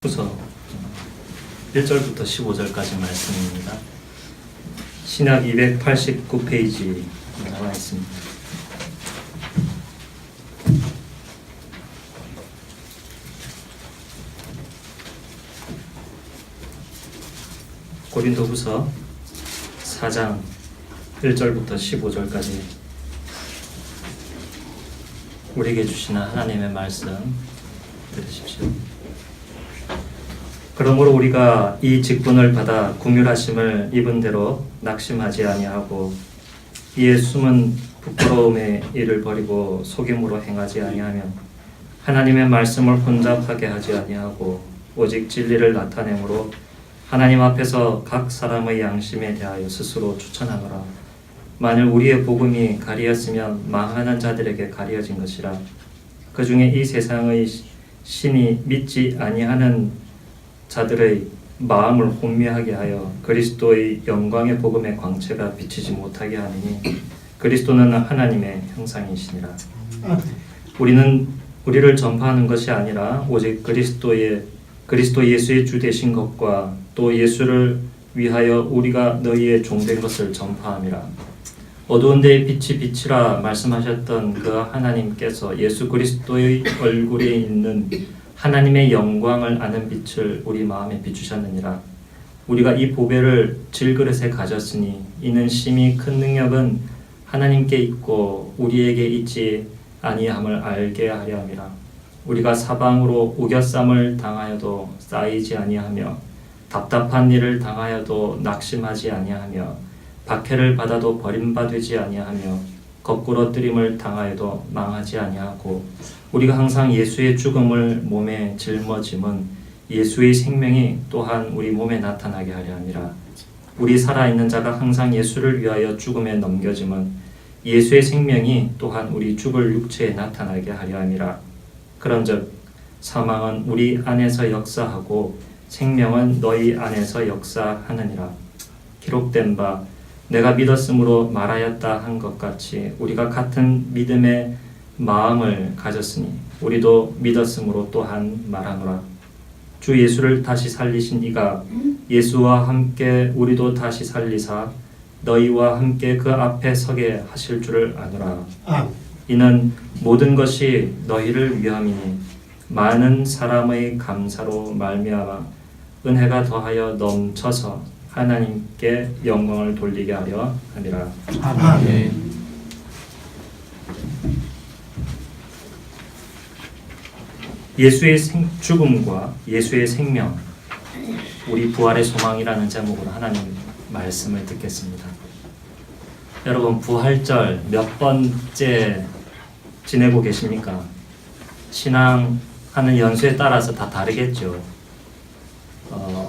후서 1절부터 15절까지 말씀입니다. 신약 289페이지 나와 있습니다. 고린도후서 4장 1절부터 15절까지 우리에게 주시는 하나님의 말씀 들으십시오. 그러므로 우리가 이 직분을 받아 긍휼하심을 입은 대로 낙심하지 아니하고 이에 숨은 부끄러움의 일을 버리고 속임으로 행하지 아니하며 하나님의 말씀을 혼잡하게 하지 아니하고 오직 진리를 나타내므로 하나님 앞에서 각 사람의 양심에 대하여 스스로 추천하노라. 만일 우리의 복음이 가리었으면 망하는 자들에게 가리어진 것이라. 그 중에 이 세상의 신이 믿지 아니하는 자들의 마음을 혼미하게 하여 그리스도의 영광의 복음의 광채가 비치지 못하게 하느니 그리스도는 하나님의 형상이시니라. 우리를 전파하는 것이 아니라 오직 그리스도 예수의 주 되신 것과 또 예수를 위하여 우리가 너희의 종된 것을 전파함이라. 어두운 데에 빛이 비치라 말씀하셨던 그 하나님께서 예수 그리스도의 얼굴에 있는 하나님의 영광을 아는 빛을 우리 마음에 비추셨느니라. 우리가 이 보배를 질그릇에 가졌으니 이는 심히 큰 능력은 하나님께 있고 우리에게 있지 아니함을 알게 하려 함이라. 우리가 사방으로 우겨쌈을 당하여도 쌓이지 아니하며 답답한 일을 당하여도 낙심하지 아니하며 박해를 받아도 버림받지 아니하며 거꾸로 뜨림을 당하여도 망하지 아니하고 우리가 항상 예수의 죽음을 몸에 짊어짐은 예수의 생명이 또한 우리 몸에 나타나게 하려 함이라. 우리 살아있는 자가 항상 예수를 위하여 죽음에 넘겨짐은 예수의 생명이 또한 우리 죽을 육체에 나타나게 하려 함이라. 그런즉 사망은 우리 안에서 역사하고 생명은 너희 안에서 역사하느니라. 기록된 바 내가 믿었으므로 말하였다 한 것 같이 우리가 같은 믿음의 마음을 가졌으니 우리도 믿었으므로 또한 말하노라. 주 예수를 다시 살리신 이가 예수와 함께 우리도 다시 살리사 너희와 함께 그 앞에 서게 하실 줄을 아노라. 이는 모든 것이 너희를 위함이니 많은 사람의 감사로 말미암아 은혜가 더하여 넘쳐서 하나님께 영광을 돌리게 하려 함이라. 아멘. 예수의 죽음과 예수의 생명, 우리 부활의 소망이라는 제목으로 하나님 말씀을 듣겠습니다. 여러분, 부활절 몇 번째 지내고 계십니까? 신앙하는 연수에 따라서 다 다르겠죠.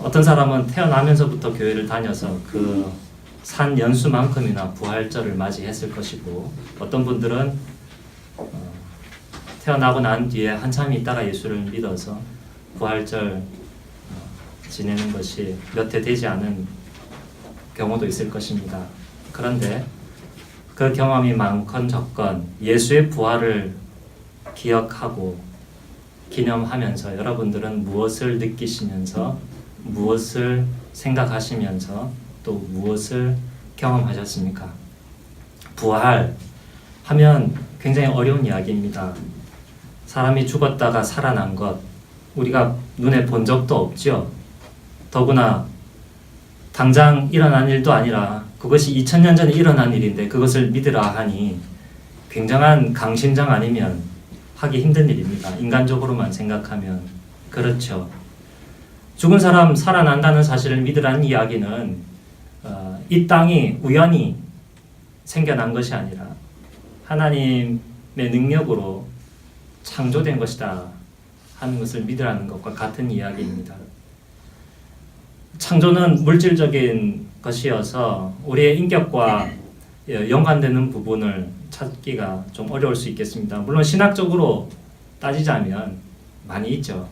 어떤 사람은 태어나면서부터 교회를 다녀서 그 산 연수만큼이나 부활절을 맞이했을 것이고, 어떤 분들은 태어나고 난 뒤에 한참 있다가 예수를 믿어서 부활절 지내는 것이 몇 해 되지 않은 경우도 있을 것입니다. 그런데 그 경험이 많건 적건 예수의 부활을 기억하고 기념하면서 여러분들은 무엇을 느끼시면서 무엇을 생각하시면서 또 무엇을 경험하셨습니까? 부활 하면 굉장히 어려운 이야기입니다. 사람이 죽었다가 살아난 것 우리가 눈에 본 적도 없죠. 더구나 당장 일어난 일도 아니라 그것이 2000년 전에 일어난 일인데 그것을 믿으라 하니 굉장한 강심장 아니면 하기 힘든 일입니다. 인간적으로만 생각하면 그렇죠. 죽은 사람 살아난다는 사실을 믿으라는 이야기는 이 땅이 우연히 생겨난 것이 아니라 하나님의 능력으로 창조된 것이다 하는 것을 믿으라는 것과 같은 이야기입니다. 창조는 물질적인 것이어서 우리의 인격과 연관되는 부분을 찾기가 좀 어려울 수 있겠습니다. 물론 신학적으로 따지자면 많이 있죠.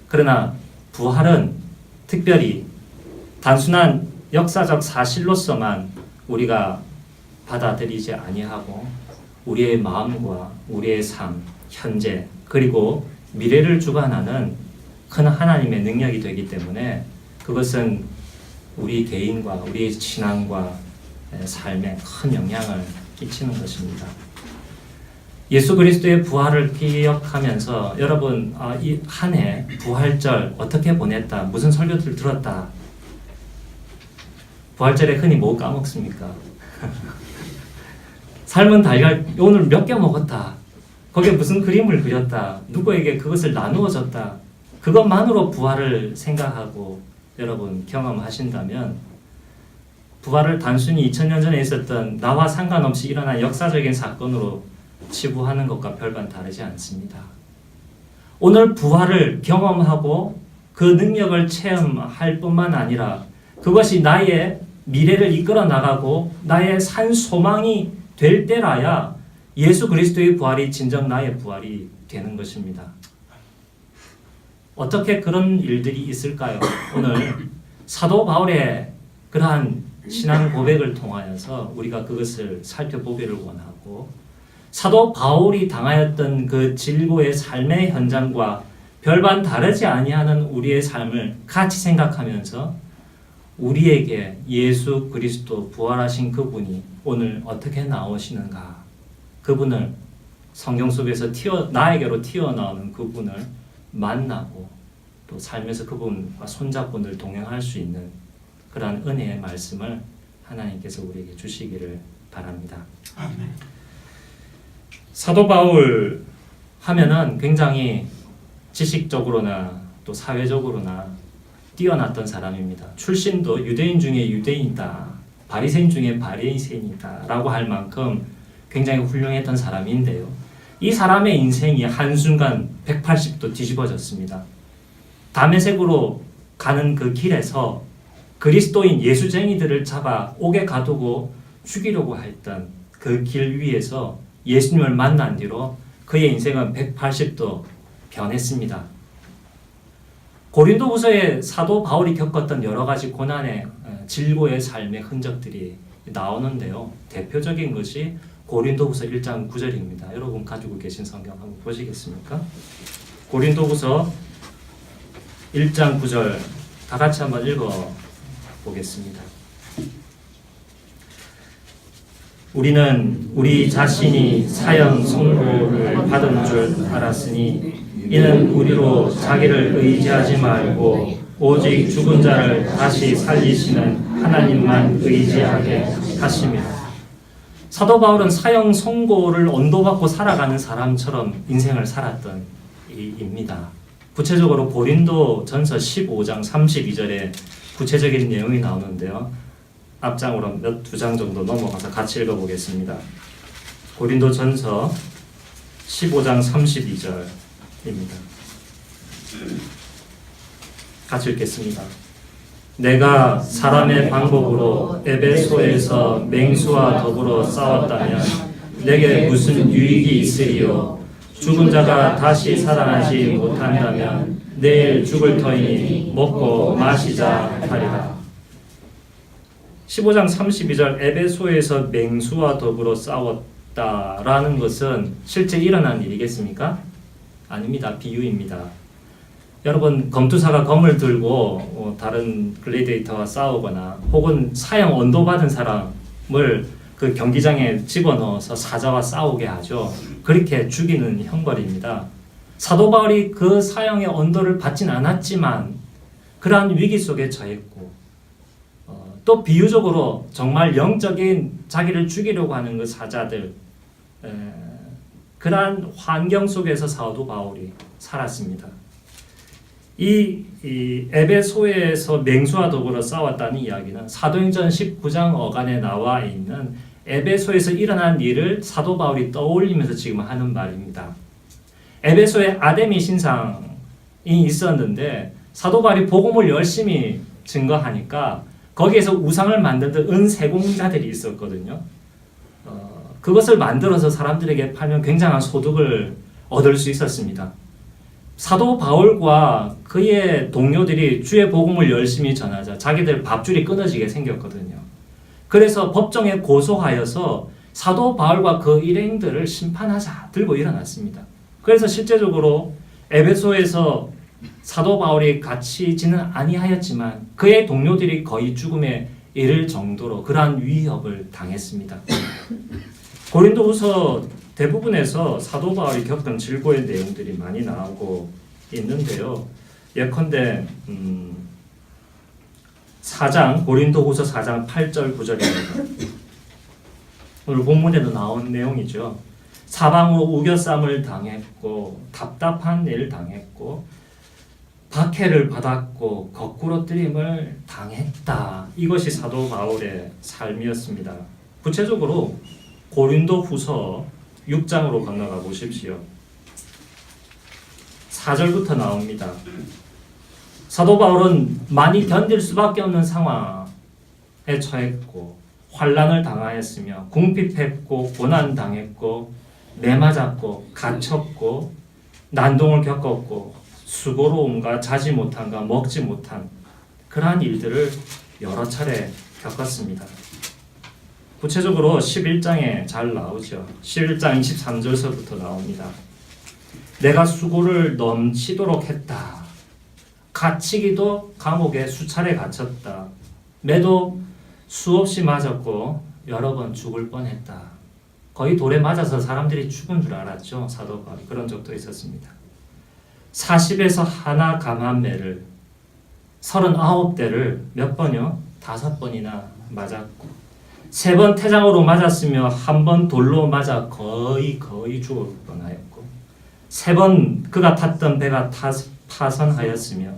그러나 부활은 특별히 단순한 역사적 사실로서만 우리가 받아들이지 아니하고 우리의 마음과 우리의 삶, 현재 그리고 미래를 주관하는 큰 하나님의 능력이 되기 때문에 그것은 우리 개인과 우리의 신앙과 삶에 큰 영향을 끼치는 것입니다. 예수 그리스도의 부활을 기억하면서 여러분 이 한 해 부활절 어떻게 보냈다, 무슨 설교들 들었다, 부활절에 흔히 뭐 까먹습니까? 삶은 달걀 오늘 몇 개 먹었다, 거기에 무슨 그림을 그렸다, 누구에게 그것을 나누어 줬다, 그것만으로 부활을 생각하고 여러분 경험하신다면 부활을 단순히 2000년 전에 있었던 나와 상관없이 일어난 역사적인 사건으로 치부하는 것과 별반 다르지 않습니다. 오늘 부활을 경험하고 그 능력을 체험할 뿐만 아니라 그것이 나의 미래를 이끌어 나가고 나의 산 소망이 될 때라야 예수 그리스도의 부활이 진정 나의 부활이 되는 것입니다. 어떻게 그런 일들이 있을까요? 오늘 사도 바울의 그러한 신앙 고백을 통하여서 우리가 그것을 살펴보기를 원하고, 사도 바울이 당하였던 그 질고의 삶의 현장과 별반 다르지 아니하는 우리의 삶을 같이 생각하면서 우리에게 예수 그리스도 부활하신 그분이 오늘 어떻게 나오시는가, 그분을 성경 속에서 나에게로 튀어나오는 그분을 만나고 또 삶에서 그분과 손잡고 늘 동행할 수 있는 그러한 은혜의 말씀을 하나님께서 우리에게 주시기를 바랍니다. 아멘. 사도 바울 하면은 굉장히 지식적으로나 또 사회적으로나 뛰어났던 사람입니다. 출신도 유대인 중에 유대인이다, 바리새인 중에 바리새인이다 라고 할 만큼 굉장히 훌륭했던 사람인데요. 이 사람의 인생이 한순간 180도 뒤집어졌습니다. 다메섹으로 가는 그 길에서 그리스도인 예수쟁이들을 잡아 옥에 가두고 죽이려고 했던 그 길 위에서 예수님을 만난 뒤로 그의 인생은 180도 변했습니다. 고린도후서에 사도 바울이 겪었던 여러 가지 고난의 질고의 삶의 흔적들이 나오는데요. 대표적인 것이 고린도후서 1장 9절입니다. 여러분 가지고 계신 성경 한번 보시겠습니까? 고린도후서 1장 9절 다 같이 한번 읽어 보겠습니다. 우리는 우리 자신이 사형 선고를 받은 줄 알았으니 이는 우리로 자기를 의지하지 말고 오직 죽은 자를 다시 살리시는 하나님만 의지하게 하심이라. 사도 바울은 사형 선고를 언도받고 살아가는 사람처럼 인생을 살았던 이입니다. 구체적으로 고린도 전서 15장 32절에 구체적인 내용이 나오는데요. 앞장으로 두 장 정도 넘어가서 같이 읽어보겠습니다. 고린도 전서 15장 32절입니다. 같이 읽겠습니다. 내가 사람의 방법으로 에베소에서 맹수와 더불어 싸웠다면 내게 무슨 유익이 있으리요? 죽은 자가 다시 살아나지 못한다면 내일 죽을 터이니 먹고 마시자 하리라. 15장 32절 에베소에서 맹수와 더불어 싸웠다라는 것은 실제 일어난 일이겠습니까? 아닙니다. 비유입니다. 여러분 검투사가 검을 들고 다른 글래디에이터와 싸우거나 혹은 사형 언도받은 사람을 그 경기장에 집어넣어서 사자와 싸우게 하죠. 그렇게 죽이는 형벌입니다. 사도 바울이 그 사형의 언도를 받진 않았지만 그러한 위기 속에 처했고 또 비유적으로 정말 영적인 자기를 죽이려고 하는 그 사자들, 그러한 환경 속에서 사도 바울이 살았습니다. 이 에베소에서 맹수와 더불어 싸웠다는 이야기는 사도행전 19장 어간에 나와 있는 에베소에서 일어난 일을 사도 바울이 떠올리면서 지금 하는 말입니다. 에베소에 아데미 신상이 있었는데 사도 바울이 복음을 열심히 증거하니까 거기에서 우상을 만드는 은세공자들이 있었거든요. 그것을 만들어서 사람들에게 팔면 굉장한 소득을 얻을 수 있었습니다. 사도 바울과 그의 동료들이 주의 복음을 열심히 전하자 자기들 밥줄이 끊어지게 생겼거든요. 그래서 법정에 고소하여서 사도 바울과 그 일행들을 심판하자 들고 일어났습니다. 그래서 실제적으로 에베소에서 사도 바울이 갇히지는 아니하였지만 그의 동료들이 거의 죽음에 이를 정도로 그러한 위협을 당했습니다. 고린도후서 대부분에서 사도 바울이 겪은 질고의 내용들이 많이 나오고 있는데요. 예컨대 4장 고린도후서 4장 8절 9절입니다. 오늘 본문에도 나온 내용이죠. 사방으로 우겨쌈을 당했고 답답한 일을 당했고 박해를 받았고 거꾸로 뜨림을 당했다. 이것이 사도 바울의 삶이었습니다. 구체적으로 고린도후서 6장으로 건너가 보십시오. 4절부터 나옵니다. 사도 바울은 많이 견딜 수밖에 없는 상황에 처했고 환난을 당하였으며 궁핍했고 고난당했고 매맞았고 갇혔고 난동을 겪었고 수고로움과 자지 못함과 먹지 못한 그러한 일들을 여러 차례 겪었습니다. 구체적으로 11장에 잘 나오죠. 11장 23절서부터 나옵니다. 내가 수고를 넘치도록 했다. 갇히기도 감옥에 수차례 갇혔다. 매도 수없이 맞았고 여러 번 죽을 뻔했다. 거의 돌에 맞아서 사람들이 죽은 줄 알았죠. 사도 바울이 그런 적도 있었습니다. 40에서 하나 감한매를 39대를 몇 번이요? 5번이나 맞았고 3번 태장으로 맞았으며 1번 돌로 맞아 거의 죽을 뻔하였고 3번 그가 탔던 배가 파선하였으며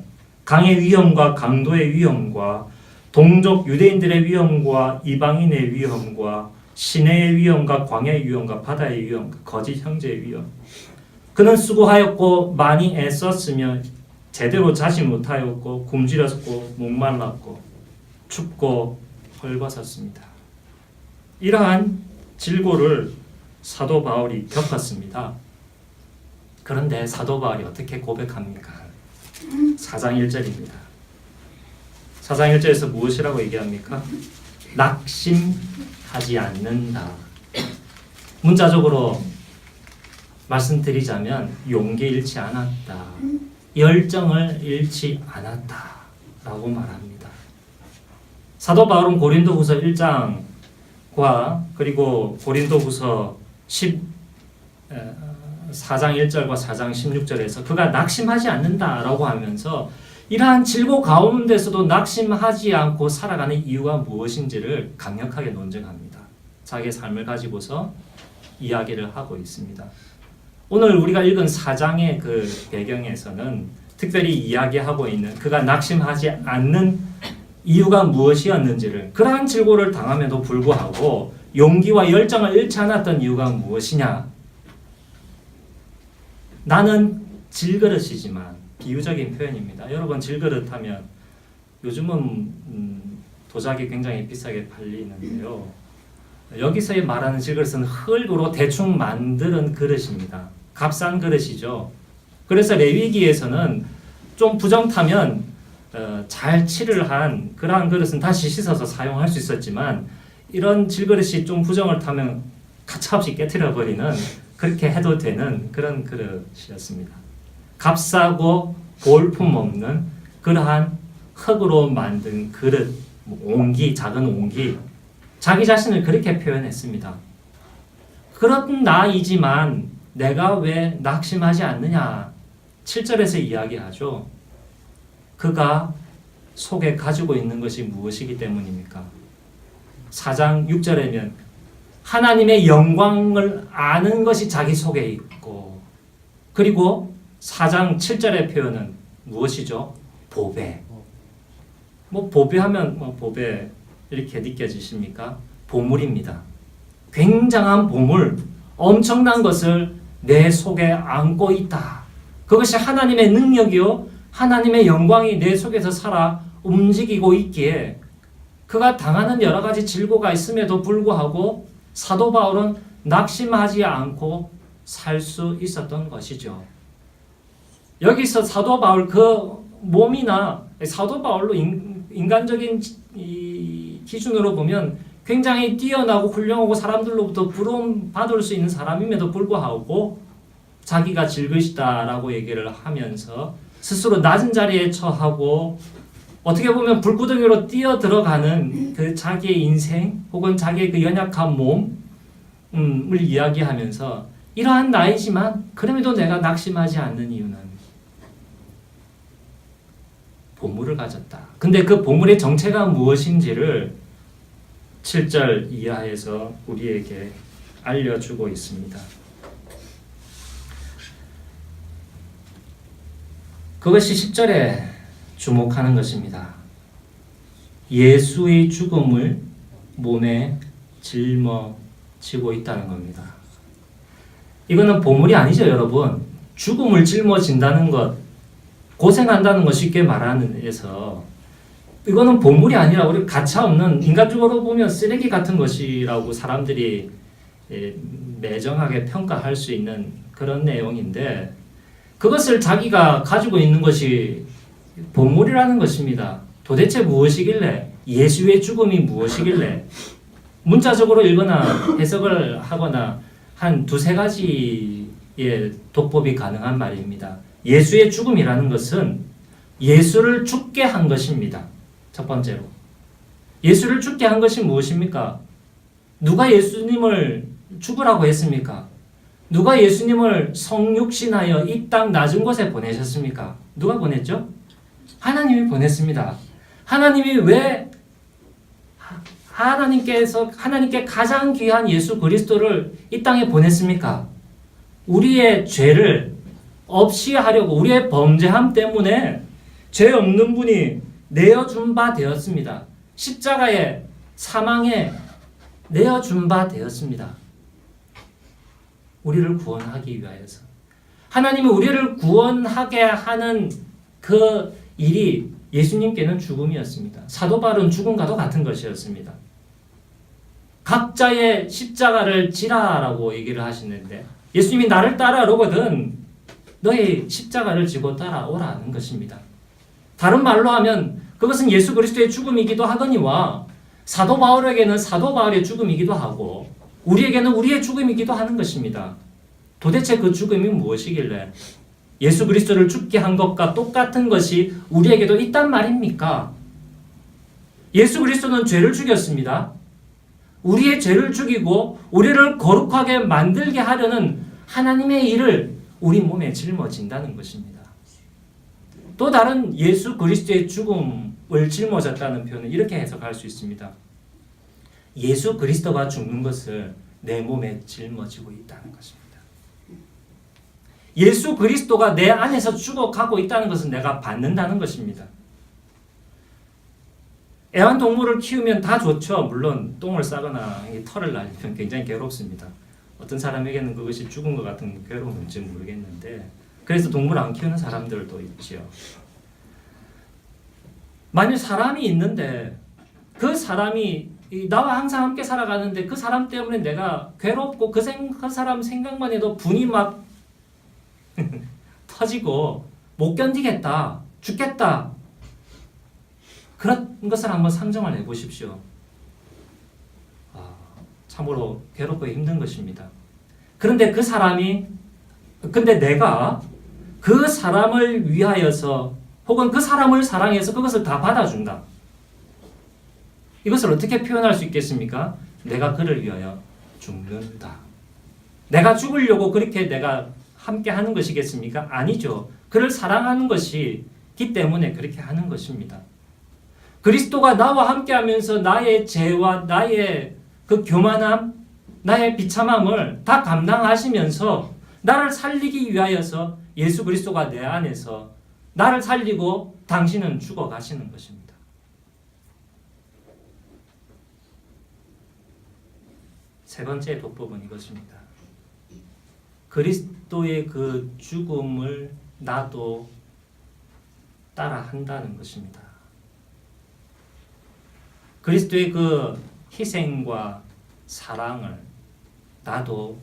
강의 위험과 강도의 위험과 동족 유대인들의 위험과 이방인의 위험과 시내의 위험과 광야의 위험과 바다의 위험, 거짓 형제의 위험. 그는 수고하였고 많이 애썼으며 제대로 자지 못하였고 굶주렸고 목말랐고 춥고 헐벗었습니다. 이러한 질고를 사도 바울이 겪었습니다. 그런데 사도 바울이 어떻게 고백합니까? 4장 1절입니다. 4장 1절에서 무엇이라고 얘기합니까? 낙심하지 않는다. 문자적으로 말씀드리자면 용기 잃지 않았다. 열정을 잃지 않았다. 라고 말합니다. 사도 바울은 고린도후서 1장과 그리고 고린도후서 4장 1절과 4장 16절에서 그가 낙심하지 않는다라고 하면서 이러한 질고 가운데서도 낙심하지 않고 살아가는 이유가 무엇인지를 강력하게 논증합니다. 자기의 삶을 가지고서 이야기를 하고 있습니다. 오늘 우리가 읽은 4장의 그 배경에서는 특별히 이야기하고 있는 그가 낙심하지 않는 이유가 무엇이었는지를, 그러한 질고를 당함에도 불구하고 용기와 열정을 잃지 않았던 이유가 무엇이냐? 나는 질그릇이지만, 비유적인 표현입니다. 여러분 질그릇 하면 요즘은 도자기 굉장히 비싸게 팔리는데요. 여기서의 말하는 질그릇은 흙으로 대충 만드는 그릇입니다. 값싼 그릇이죠. 그래서 레위기에서는 좀 부정타면 잘 칠을 한 그러한 그릇은 다시 씻어서 사용할 수 있었지만, 이런 질그릇이 좀 부정을 타면 가차없이 깨트려버리는, 그렇게 해도 되는 그런 그릇이었습니다. 값싸고 볼품 없는 그러한 흙으로 만든 그릇, 옹기, 작은 옹기, 자기 자신을 그렇게 표현했습니다. 그런 나이지만 내가 왜 낙심하지 않느냐? 7절에서 이야기하죠. 그가 속에 가지고 있는 것이 무엇이기 때문입니까? 4장 6절에면 하나님의 영광을 아는 것이 자기 속에 있고, 그리고 4장 7절의 표현은 무엇이죠? 보배. 보배하면 보배 이렇게 느껴지십니까? 보물입니다. 굉장한 보물, 엄청난 것을 내 속에 안고 있다. 그것이 하나님의 능력이요, 하나님의 영광이 내 속에서 살아 움직이고 있기에 그가 당하는 여러 가지 질고가 있음에도 불구하고 사도 바울은 낙심하지 않고 살 수 있었던 것이죠. 여기서 사도 바울 그 몸이나 사도 바울로 인간적인 기준으로 보면 굉장히 뛰어나고 훌륭하고 사람들로부터 부러움 받을 수 있는 사람임에도 불구하고 자기가 질그릇이다라고 얘기를 하면서 스스로 낮은 자리에 처하고 어떻게 보면 불구덩이로 뛰어 들어가는 그 자기의 인생 혹은 자기의 그 연약한 몸을 이야기하면서 이러한 나이지만 그럼에도 내가 낙심하지 않는 이유는 보물을 가졌다. 근데 그 보물의 정체가 무엇인지를 7절 이하에서 우리에게 알려주고 있습니다. 그것이 10절에 주목하는 것입니다. 예수의 죽음을 몸에 짊어지고 있다는 겁니다. 이거는 보물이 아니죠, 여러분. 죽음을 짊어진다는 것, 고생한다는 것 쉽게 말하는 데서 이거는 보물이 아니라 우리 가차없는, 인간적으로 보면 쓰레기 같은 것이라고 사람들이 매정하게 평가할 수 있는 그런 내용인데, 그것을 자기가 가지고 있는 것이 보물이라는 것입니다. 도대체 무엇이길래, 예수의 죽음이 무엇이길래, 문자적으로 읽거나 해석을 하거나 한 두세 가지의 독법이 가능한 말입니다. 예수의 죽음이라는 것은 예수를 죽게 한 것입니다. 첫 번째로. 예수를 죽게 한 것이 무엇입니까? 누가 예수님을 죽으라고 했습니까? 누가 예수님을 성육신하여 이 땅 낮은 곳에 보내셨습니까? 누가 보냈죠? 하나님이 보냈습니다. 하나님이 왜 하나님께 가장 귀한 예수 그리스도를 이 땅에 보냈습니까? 우리의 죄를 없이 하려고, 우리의 범죄함 때문에 죄 없는 분이 내어준 바 되었습니다. 십자가에, 사망에 내어준 바 되었습니다. 우리를 구원하기 위하여서. 하나님이 우리를 구원하게 하는 그 일이 예수님께는 죽음이었습니다. 사도 바울은 죽음과도 같은 것이었습니다. 각자의 십자가를 지라라고 얘기를 하시는데, 예수님이 나를 따라오거든 너의 십자가를 지고 따라오라는 것입니다. 다른 말로 하면 그것은 예수 그리스도의 죽음이기도 하거니와 사도 바울에게는 사도 바울의 죽음이기도 하고 우리에게는 우리의 죽음이기도 하는 것입니다. 도대체 그 죽음이 무엇이길래 예수 그리스도를 죽게 한 것과 똑같은 것이 우리에게도 있단 말입니까? 예수 그리스도는 죄를 죽였습니다. 우리의 죄를 죽이고 우리를 거룩하게 만들게 하려는 하나님의 일을 우리 몸에 짊어진다는 것입니다. 또 다른 예수 그리스도의 죽음을 짊어졌다는 표현은 이렇게 해석할 수 있습니다. 예수 그리스도가 죽는 것을 내 몸에 짊어지고 있다는 것입니다. 예수 그리스도가 내 안에서 죽어가고 있다는 것은 내가 받는다는 것입니다. 애완동물을 키우면 다 좋죠. 물론 똥을 싸거나 털을 날리면 굉장히 괴롭습니다. 어떤 사람에게는 그것이 죽은 것 같은 괴로움인지 모르겠는데 그래서 동물 안 키우는 사람들도 있지요. 만약 사람이 있는데 그 사람이 나와 항상 함께 살아가는데 그 사람 때문에 내가 괴롭고 그 사람 생각만 해도 분이 막 터지고 못 견디겠다, 죽겠다. 그런 것을 한번 상정을 해보십시오. 참으로 괴롭고 힘든 것입니다. 그런데 내가 그 사람을 위하여서 혹은 그 사람을 사랑해서 그것을 다 받아준다. 이것을 어떻게 표현할 수 있겠습니까? 내가 그를 위하여 죽는다. 내가 죽으려고 그렇게 내가 함께 하는 것이겠습니까? 아니죠. 그를 사랑하는 것이기 때문에 그렇게 하는 것입니다. 그리스도가 나와 함께 하면서 나의 죄와 나의 그 교만함, 나의 비참함을 다 감당하시면서 나를 살리기 위하여서 예수 그리스도가 내 안에서 나를 살리고 당신은 죽어가시는 것입니다. 세 번째 독법은 이것입니다. 그리스도의 그 죽음을 나도 따라 한다는 것입니다. 그리스도의 그 희생과 사랑을 나도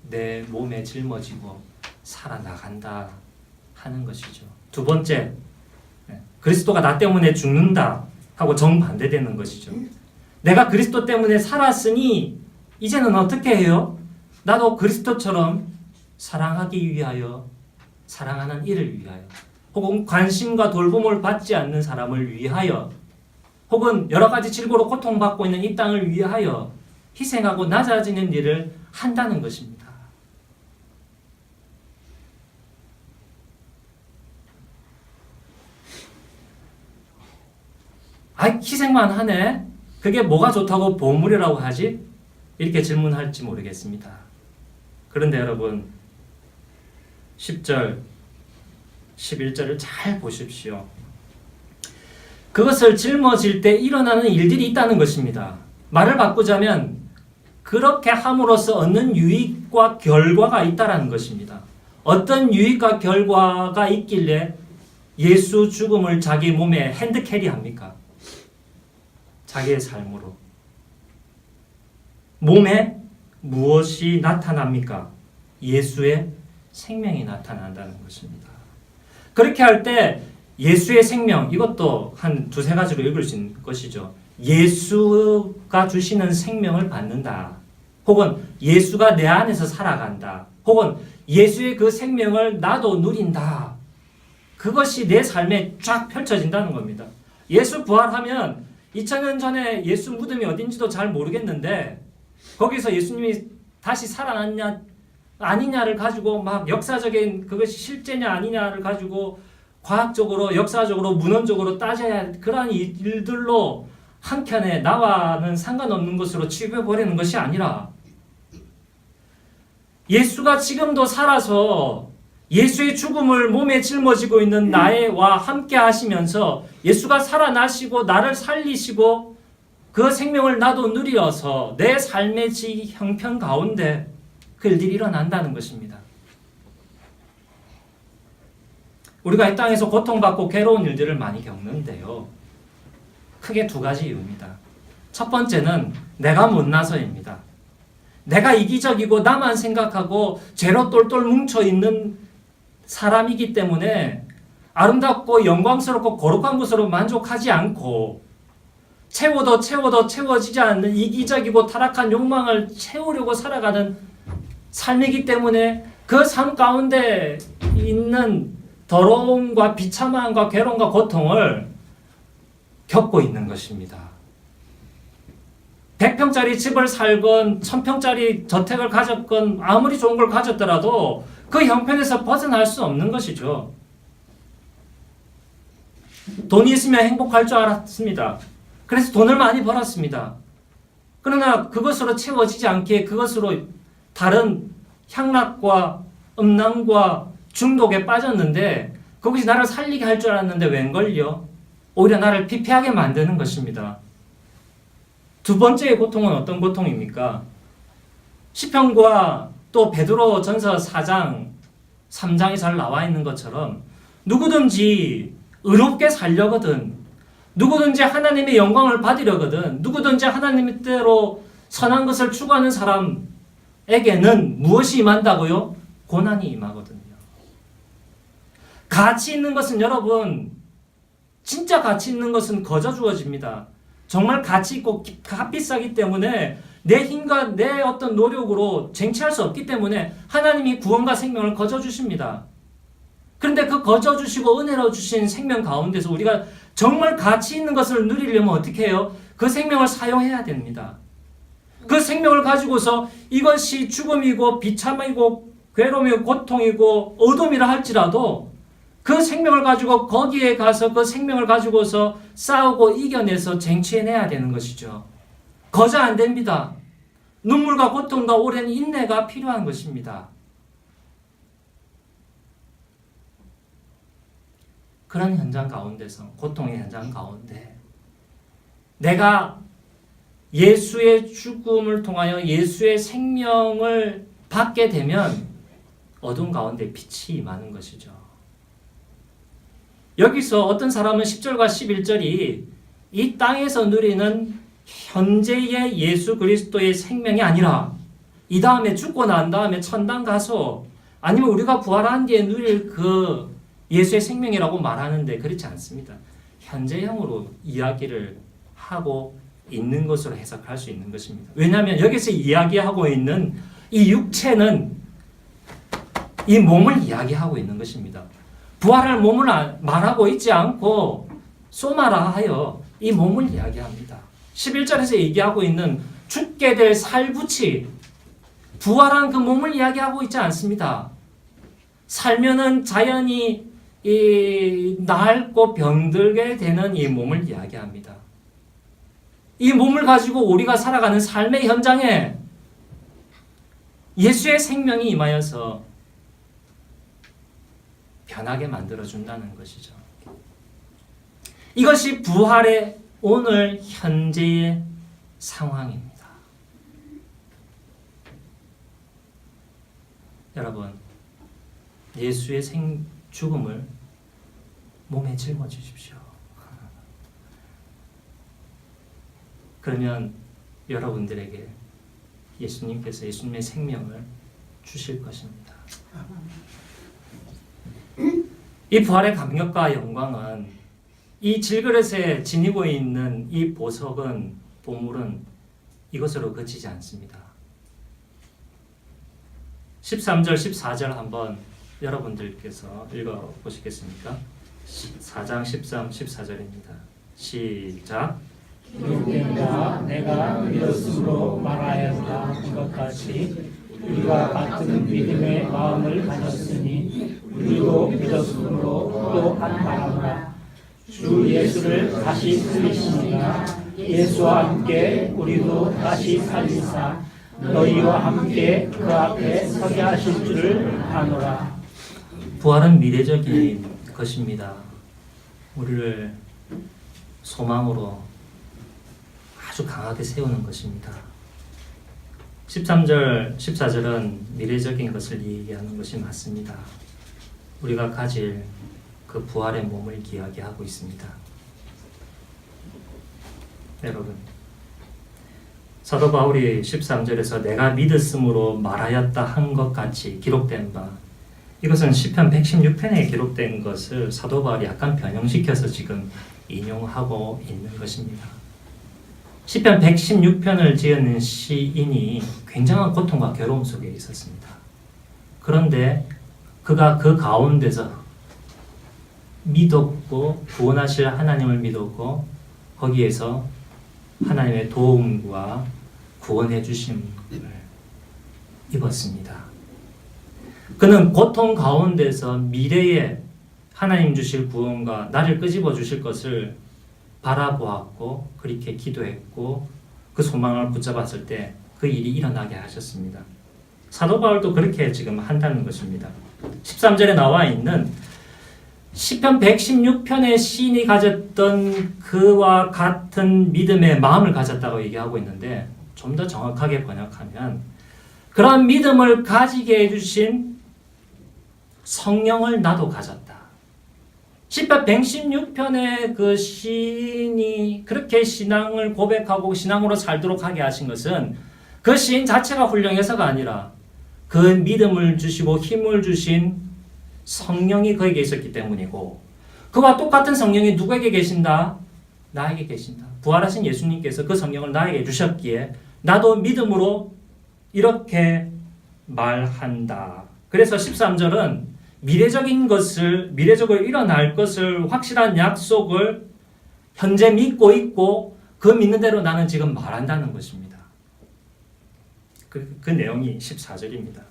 내 몸에 짊어지고 살아나간다 하는 것이죠. 두 번째, 그리스도가 나 때문에 죽는다 하고 정반대되는 것이죠. 내가 그리스도 때문에 살았으니 이제는 어떻게 해요? 나도 그리스도처럼 사랑하기 위하여, 사랑하는 이를 위하여 혹은 관심과 돌봄을 받지 않는 사람을 위하여, 혹은 여러 가지 질고로 고통받고 있는 이 땅을 위하여 희생하고 낮아지는 일을 한다는 것입니다. 희생만 하네? 그게 뭐가 좋다고 보물이라고 하지? 이렇게 질문할지 모르겠습니다. 그런데 여러분 10절, 11절을 잘 보십시오. 그것을 짊어질 때 일어나는 일들이 있다는 것입니다. 말을 바꾸자면 그렇게 함으로써 얻는 유익과 결과가 있다는 것입니다. 어떤 유익과 결과가 있길래 예수 죽음을 자기 몸에 핸드캐리합니까? 자기의 삶으로. 몸에 무엇이 나타납니까? 예수의 생명이 나타난다는 것입니다. 그렇게 할 때 예수의 생명, 이것도 한 두세 가지로 읽을 수 있는 것이죠. 예수가 주시는 생명을 받는다. 혹은 예수가 내 안에서 살아간다. 혹은 예수의 그 생명을 나도 누린다. 그것이 내 삶에 쫙 펼쳐진다는 겁니다. 예수 부활하면 2000년 전에 예수 무덤이 어딘지도 잘 모르겠는데 거기서 예수님이 다시 살아났냐 아니냐를 가지고 막 역사적인 그것이 실제냐 아니냐를 가지고 과학적으로 역사적으로 문헌적으로 따져야 그러한 일들로 한켠에 나와는 상관없는 것으로 취급해버리는 것이 아니라 예수가 지금도 살아서 예수의 죽음을 몸에 짊어지고 있는 나와 함께 하시면서 예수가 살아나시고 나를 살리시고 그 생명을 나도 누리어서 내 삶의 형편 가운데 그 일들이 일어난다는 것입니다. 우리가 이 땅에서 고통받고 괴로운 일들을 많이 겪는데요. 크게 두 가지 이유입니다. 첫 번째는 내가 못나서입니다. 내가 이기적이고 나만 생각하고 죄로 똘똘 뭉쳐있는 사람이기 때문에 아름답고 영광스럽고 거룩한 것으로 만족하지 않고 채워도 채워지지 않는 이기적이고 타락한 욕망을 채우려고 살아가는 삶이기 때문에 그 삶 가운데 있는 더러움과 비참함과 괴로움과 고통을 겪고 있는 것입니다. 100평짜리 집을 살건 1000평짜리 저택을 가졌건 아무리 좋은 걸 가졌더라도 그 형편에서 벗어날 수 없는 것이죠. 돈이 있으면 행복할 줄 알았습니다. 그래서 돈을 많이 벌었습니다. 그러나 그것으로 채워지지 않기에 그것으로 다른 향락과 음란과 중독에 빠졌는데 그것이 나를 살리게 할 줄 알았는데 웬걸요? 오히려 나를 피폐하게 만드는 것입니다. 두 번째의 고통은 어떤 고통입니까? 시편과 또 베드로 전서 4장, 3장에 잘 나와 있는 것처럼 누구든지 의롭게 살려거든, 누구든지 하나님의 영광을 받으려거든, 누구든지 하나님의 뜻대로 선한 것을 추구하는 사람에게는 무엇이 임한다고요? 고난이 임하거든요. 가치 있는 것은 여러분, 진짜 가치 있는 것은 거저 주어집니다. 정말 가치 있고 값비싸기 때문에 내 힘과 내 어떤 노력으로 쟁취할 수 없기 때문에 하나님이 구원과 생명을 거저 주십니다. 그런데 그 거저 주시고 은혜로 주신 생명 가운데서 우리가 정말 가치 있는 것을 누리려면 어떻게 해요? 그 생명을 사용해야 됩니다. 그 생명을 가지고서 이것이 죽음이고 비참이고 괴로움이고 고통이고 어둠이라 할지라도 그 생명을 가지고 거기에 가서 그 생명을 가지고서 싸우고 이겨내서 쟁취해내야 되는 것이죠. 거저 안 됩니다. 눈물과 고통과 오랜 인내가 필요한 것입니다. 그런 현장 가운데서, 고통의 현장 가운데 내가 예수의 죽음을 통하여 예수의 생명을 받게 되면 어두운 가운데 빛이 임하는 것이죠. 여기서 어떤 사람은 10절과 11절이 이 땅에서 누리는 현재의 예수 그리스도의 생명이 아니라 이 다음에 죽고 난 다음에 천당 가서 아니면 우리가 부활한 뒤에 누릴 그 예수의 생명이라고 말하는데 그렇지 않습니다. 현재형으로 이야기를 하고 있는 것으로 해석할 수 있는 것입니다. 왜냐하면 여기서 이야기하고 있는 이 육체는 이 몸을 이야기하고 있는 것입니다. 부활할 몸을 말하고 있지 않고 소마라 하여 이 몸을 이야기합니다. 11절에서 얘기하고 있는 죽게 될 살붙이 부활한 그 몸을 이야기하고 있지 않습니다. 살면은 자연히 낡고 병들게 되는 이 몸을 이야기합니다. 이 몸을 가지고 우리가 살아가는 삶의 현장에 예수의 생명이 임하여서 변하게 만들어준다는 것이죠. 이것이 부활의 오늘 현재의 상황입니다. 여러분, 예수의 죽음을 몸에 짊어지십시오. 그러면 여러분들에게 예수님께서 예수님의 생명을 주실 것입니다. 이 부활의 감격과 영광은 이 질그릇에 지니고 있는 이 보석은, 보물은 이것으로 그치지 않습니다. 13절, 14절 한번 여러분들께서 읽어보시겠습니까? 4장 13, 14절입니다. 시작. 기록된다. 내가 믿었으므로 말하였다. 이것같이 우리가 같은 믿음의 마음을 가졌으니 우리도 믿었으므로 또한 말하노라. 주 예수를 다시 살리시니라. 예수와 함께 우리도 다시 살리사 너희와 함께 그 앞에 서게 하실 줄을 아노라. 부활은 미래적인 것입니다. 우리를 소망으로 아주 강하게 세우는 것입니다. 13절, 14절은 미래적인 것을 얘기하는 것이 맞습니다. 우리가 가질 그 부활의 몸을 이야기하고 있습니다. 여러분, 사도 바울이 13절에서 내가 믿었으므로 말하였다 한 것 같이 기록된 바, 이것은 시편 116편에 기록된 것을 사도 바울이 약간 변형시켜서 지금 인용하고 있는 것입니다. 시편 116편을 지은 시인이 굉장한 고통과 괴로움 속에 있었습니다. 그런데 그가 그 가운데서 믿었고 구원하실 하나님을 믿었고 거기에서 하나님의 도움과 구원해 주심을 입었습니다. 그는 고통 가운데서 미래에 하나님 주실 구원과 나를 끄집어 주실 것을 바라보았고 그렇게 기도했고 그 소망을 붙잡았을 때 그 일이 일어나게 하셨습니다. 사도 바울도 그렇게 지금 한다는 것입니다. 13절에 나와 있는 시편 116편의 시인이 가졌던 그와 같은 믿음의 마음을 가졌다고 얘기하고 있는데 좀 더 정확하게 번역하면 그런 믿음을 가지게 해주신 성령을 나도 가졌다. 시편 116편의 그 시인이 그렇게 신앙을 고백하고 신앙으로 살도록 하게 하신 것은 그 시인 자체가 훌륭해서가 아니라 그 믿음을 주시고 힘을 주신 성령이 그에게 있었기 때문이고 그와 똑같은 성령이 누구에게 계신다? 나에게 계신다. 부활하신 예수님께서 그 성령을 나에게 주셨기에 나도 믿음으로 이렇게 말한다. 그래서 13절은 미래적으로 일어날 것을 확실한 약속을 현재 믿고 있고 그 믿는 대로 나는 지금 말한다는 것입니다. 그 내용이 14절입니다.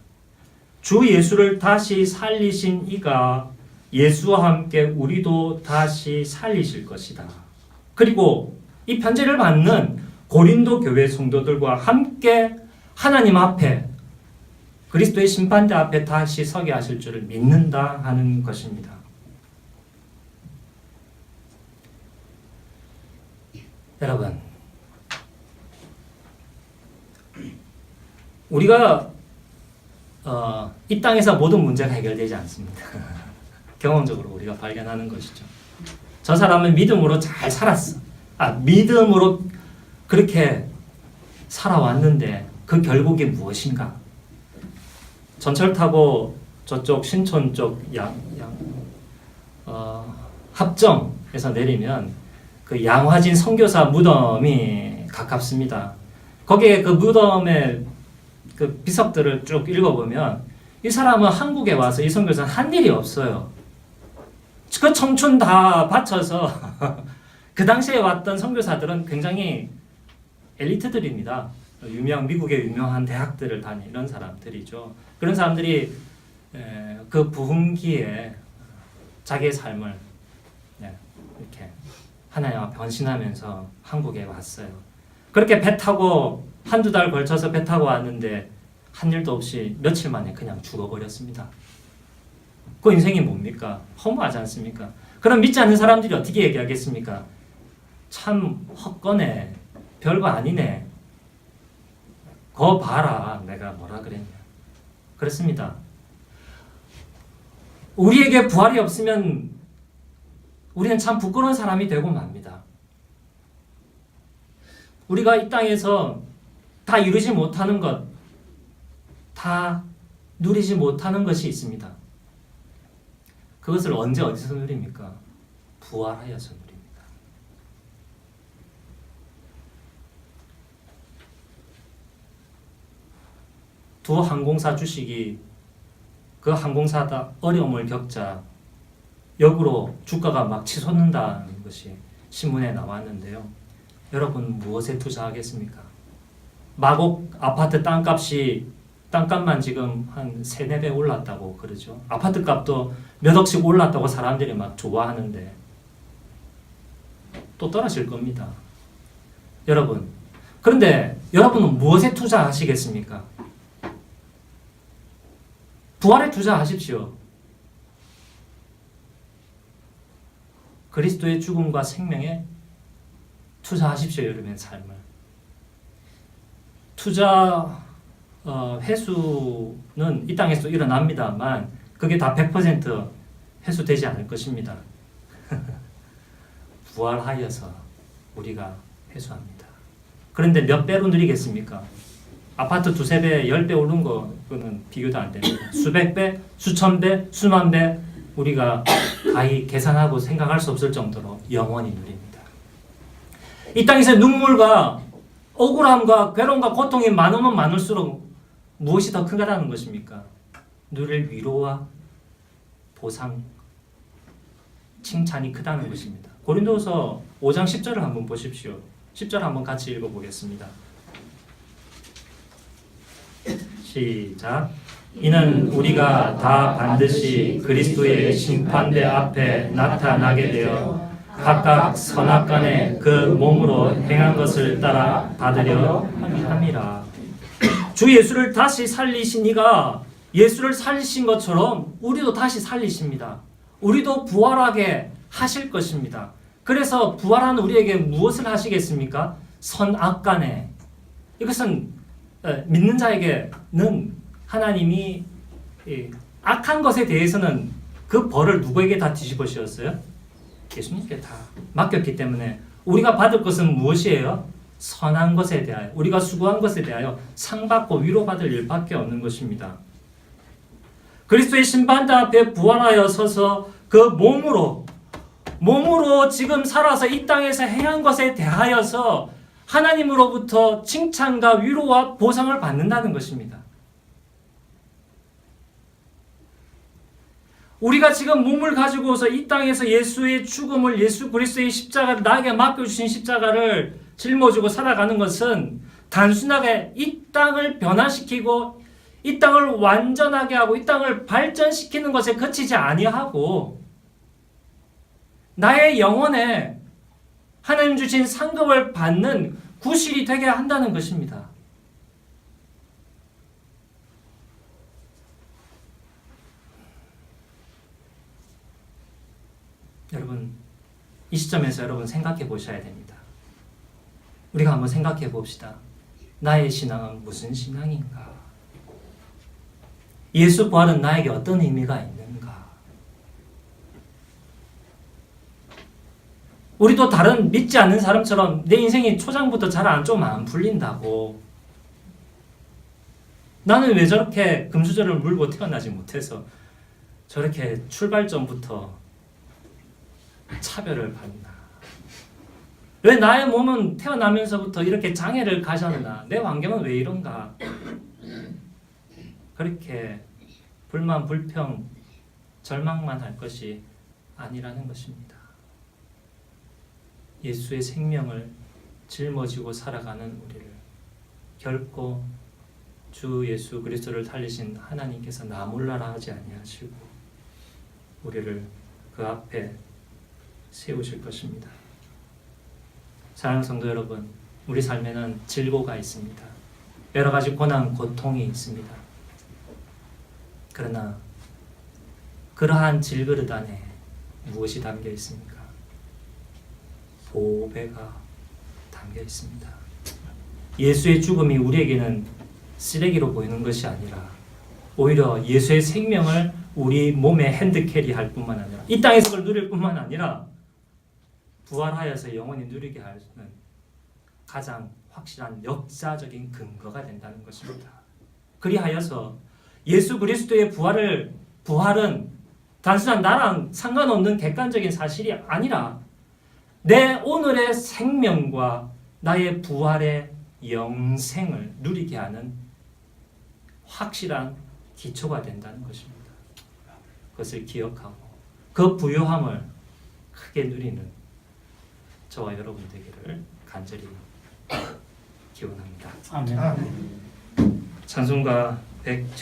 주 예수를 다시 살리신 이가 예수와 함께 우리도 다시 살리실 것이다. 그리고 이 편지를 받는 고린도 교회 성도들과 함께 하나님 앞에 그리스도의 심판대 앞에 다시 서게 하실 줄을 믿는다 하는 것입니다. 여러분, 우리가 이 땅에서 모든 문제가 해결되지 않습니다. 경험적으로 우리가 발견하는 것이죠. 저 사람은 믿음으로 잘 살았어. 믿음으로 그렇게 살아왔는데 그 결국이 무엇인가? 전철 타고 저쪽 신촌 쪽 합정에서 내리면 그 양화진 선교사 무덤이 가깝습니다. 거기에 그 무덤의 그 비석들을 쭉 읽어보면 이 사람은 한국에 와서 이 선교사는 한 일이 없어요. 그 청춘 다 바쳐서 그 당시에 왔던 선교사들은 굉장히 엘리트들입니다. 유명 미국의 유명한 대학들을 다닌 이런 사람들이죠. 그런 사람들이 그 부흥기에 자기의 삶을 이렇게 하나님 앞에 헌신하면서 한국에 왔어요. 그렇게 배 타고 한두 달 걸쳐서 배 타고 왔는데 한 일도 없이 며칠 만에 그냥 죽어버렸습니다. 그 인생이 뭡니까? 허무하지 않습니까? 그럼 믿지 않는 사람들이 어떻게 얘기하겠습니까? 참 헛거네, 별거 아니네, 거 봐라, 내가 뭐라 그랬냐. 그렇습니다. 우리에게 부활이 없으면 우리는 참 부끄러운 사람이 되고 맙니다. 우리가 이 땅에서 다 이루지 못하는 것, 다 누리지 못하는 것이 있습니다. 그것을 언제 어디서 누립니까? 부활하여서 누립니다. 두 항공사 주식이 그 항공사다 어려움을 겪자 역으로 주가가 막 치솟는다는 것이 신문에 나왔는데요. 여러분 무엇에 투자하겠습니까? 마곡 아파트 땅값만 지금 한 3-4배 올랐다고 그러죠. 아파트 값도 몇 억씩 올랐다고 사람들이 막 좋아하는데 또 떨어질 겁니다. 여러분, 그런데 여러분은 무엇에 투자하시겠습니까? 부활에 투자하십시오. 그리스도의 죽음과 생명에 투자하십시오. 여러분의 삶을. 투자 회수는 이 땅에서 일어납니다만 그게 다 100% 회수되지 않을 것입니다. 부활하여서 우리가 회수합니다. 그런데 몇 배로 누리겠습니까? 아파트 2-3배, 10배 오른 거는 비교도 안 됩니다. 수백 배, 수천 배, 수만 배 우리가 가히 계산하고 생각할 수 없을 정도로 영원히 누립니다. 이 땅에서 눈물과 억울함과 괴로움과 고통이 많으면 많을수록 무엇이 더 크다는 것입니까? 누릴 위로와 보상, 칭찬이 크다는 것입니다. 고린도서 5장 10절을 한번 보십시오. 10절 한번 같이 읽어보겠습니다. 시작. 이는 우리가 다 반드시 그리스도의 심판대 앞에 나타나게 되어 각각 선악간에 그 몸으로 행한 것을 따라 받으려 함이라. 주 예수를 다시 살리신 이가 예수를 살리신 것처럼 우리도 다시 살리십니다. 우리도 부활하게 하실 것입니다. 그래서 부활한 우리에게 무엇을 하시겠습니까? 선악간에. 이것은 믿는 자에게는 하나님이 악한 것에 대해서는 그 벌을 누구에게 다 뒤집어 씌웠어요? 예수님께 다 맡겼기 때문에 우리가 받을 것은 무엇이에요? 선한 것에 대하여, 우리가 수고한 것에 대하여 상받고 위로받을 일밖에 없는 것입니다. 그리스도의 심판대 앞에 부활하여 서서 그 몸으로 지금 살아서 이 땅에서 행한 것에 대하여서 하나님으로부터 칭찬과 위로와 보상을 받는다는 것입니다. 우리가 지금 몸을 가지고서 이 땅에서 예수의 죽음을, 예수 그리스도의 십자가를, 나에게 맡겨주신 십자가를 짊어지고 살아가는 것은 단순하게 이 땅을 변화시키고 이 땅을 완전하게 하고 이 땅을 발전시키는 것에 그치지 아니하고 나의 영혼에 하나님 주신 상급을 받는 구실이 되게 한다는 것입니다. 여러분, 이 시점에서 여러분 생각해 보셔야 됩니다. 우리가 한번 생각해 봅시다. 나의 신앙은 무슨 신앙인가? 예수 부활은 나에게 어떤 의미가 있는가? 우리도 다른 믿지 않는 사람처럼 내 인생이 초장부터 좀 안 풀린다고, 나는 왜 저렇게 금수저를 물고 태어나지 못해서 저렇게 출발점부터 차별을 받나? 왜 나의 몸은 태어나면서부터 이렇게 장애를 가졌나? 내 환경은 왜 이런가? 그렇게 불만, 불평, 절망만 할 것이 아니라는 것입니다. 예수의 생명을 짊어지고 살아가는 우리를 결코 주 예수 그리스도를 살리신 하나님께서 나몰라라 하지 아니하시고 우리를 그 앞에 세우실 것입니다. 사랑하는 성도 여러분, 우리 삶에는 질고가 있습니다. 여러 가지 고난, 고통이 있습니다. 그러나 그러한 질그릇 안에 무엇이 담겨 있습니까? 보배가 담겨 있습니다. 예수의 죽음이 우리에게는 쓰레기로 보이는 것이 아니라 오히려 예수의 생명을 우리 몸에 핸드캐리할 뿐만 아니라 이 땅에서 그걸 누릴 뿐만 아니라 부활하여서 영원히 누리게 하는 가장 확실한 역사적인 근거가 된다는 것입니다. 그리하여서 예수 그리스도의 부활은 단순한 나랑 상관없는 객관적인 사실이 아니라 내 오늘의 생명과 나의 부활의 영생을 누리게 하는 확실한 기초가 된다는 것입니다. 그것을 기억하고 그 부요함을 크게 누리는 저와 여러분 되기를 간절히 기원합니다. 아멘. 찬송가 100